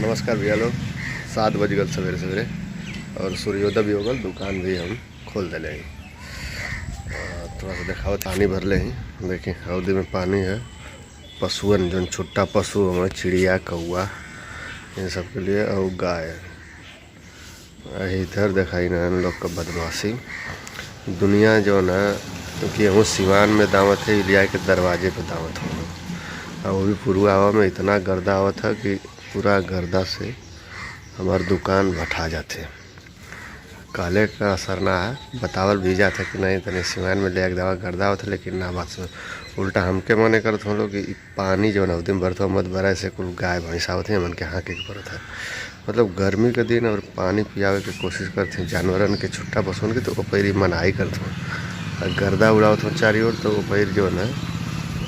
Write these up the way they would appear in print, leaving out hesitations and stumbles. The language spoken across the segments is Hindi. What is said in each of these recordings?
नमस्कार भैया लोग। 7 बज गल सवेरे सवेरे और सूर्योदय भी हो गल। दुकान भी हम खोल दिले हैं। थोड़ा सा देखाओ, पानी भर ले हैं। देखिए अवधि में पानी है। पशुअन जो छोटा पशु हमारे चिड़िया कौआ इन सब के लिए और गाय। इधर दिखाई ना इन लोग का बदमाशी। दुनिया जो ना क्योंकि हम सिवान में दावत है, लिया के दरवाजे पे दावत हो। और वो भी पूर्वा हवा में इतना गर्दा आवत है कि पूरा गर्दा से हमार दुकान भठा जाते। काले का असर ना है, बतावल भी जाता कि नहीं तने सिवान में ले दवा गर्दा आवत है, लेकिन ना बात से उल्टा हमके मने करत हम लोग कि पानी जो नवदी में भरत मत भरा से कुल गाय भैंस आवत है मन के हाँके के पड़त है। मतलब गर्मी के दिन और पानी पियावे के कोशिश करते हैं जानवरन के, छुट्टा पशुन के, तो वो पैरी मनाही करते हो। गर्दा उड़ावत हो चारी ओर तो वो पैर जो है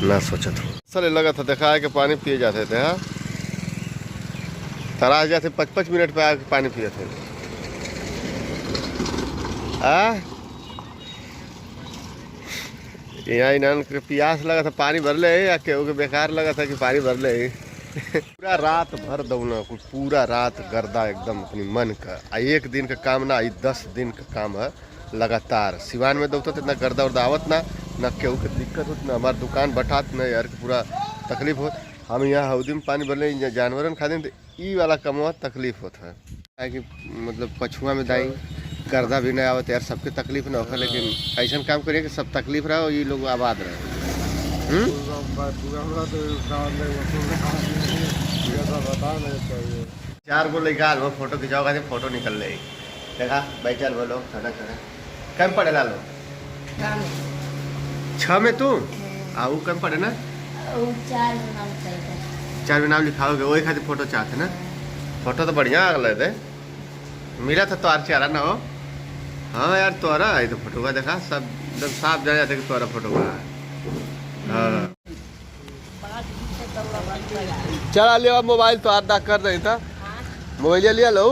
ना सोचत हो। सर लगा था देखा है कि पानी पिए जाते थे। हाँ तरास जाते 5-5 मिनट पे आके पानी पिए थे। यहाँ इन्हन के प्यास लगा था पानी भर ले या केहू के बेकार लगा था कि पानी भर ले। पूरा रात भर दौना, पूरा रात गर्दा एकदम अपनी मन का। एक दिन का काम ना, 10 दिन का काम है लगातार। सिवान में दौड़ता तो इतना गर्दा उर्दा आवत ना केहू के दिक्कत होती, ना हमार दुकान बठात ना यार पूरा तकलीफ होत। हम यहाँ हौदी में पानी भरले जानवरन खाते तो ई वाला कमवा तकलीफ होता है कि मतलब पछुआ में दाई गर्दा भी नहीं आवत यार, सबके तकलीफ ना होगा। लेकिन ऐसा काम करिए कि सब तकलीफ रहे और ये लोग आबाद रहे। 4 गो लड़का लो फोटो खिंचाओ, फोटो निकल ले देखा बैठल वो लोग खड़ा खड़ा। कम पड़ेला लो 6 में तू आऊ कम पड़े ना 4 में नाम लिखाओगे वही खातिर फोटो चाहते ना। फोटो तो बढ़िया आ गए थे, मिला था तो चेहरा ना हो। हाँ यार तोरा है तो फोटो का देखा सब एकदम साफ जान जाते कि तोरा फोटो का। हाँ चला लिया मोबाइल तो आधा कर रही था। मोबाइल लिया लो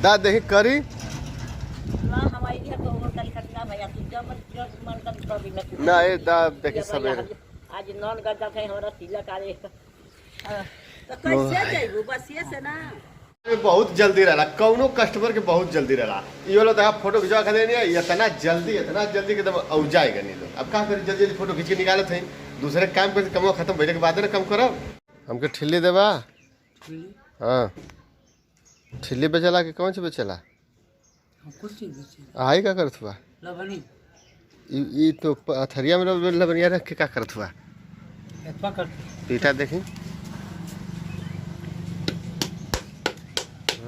दा देखी करी ना ये दा देखी सवेरे आज नॉन करता थे हमरा तिलक आले तो कैसे जाइबू बस ये से ना। बहुत जल्दी रहला कौनो कस्टमर के, बहुत जल्दी रहला। ये लोग देखा फोटो खिंचवा खा देनी इतना जल्दी के एकदम औ जाएगा नहीं लोग। अब क्या करें, जल्दी जल्दी फोटो खींच के निकाले थे। दूसरे काम कर कमवा खत्म भइले के बाद ना कम करब। हमके ठिल्ली देबा। हाँ ठिल्ली बेचला कि कौन सी बेचला? आई का करत हुआ ई तो अथरिया में लबनिया रख के का करत हुआ पीटा देखी।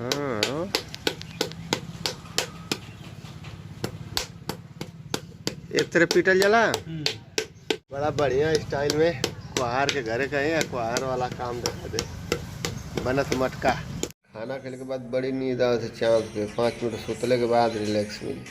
हाँ एक तरह पीटल जाला बड़ा बढ़िया स्टाइल में। कुहार के घरे का है, कुहार वाला काम देखा दे। बनत मटका खाना खाने के बाद बड़ी नींद आती चाँद पे। 5 मिनट सुतले के बाद रिलैक्स मिली।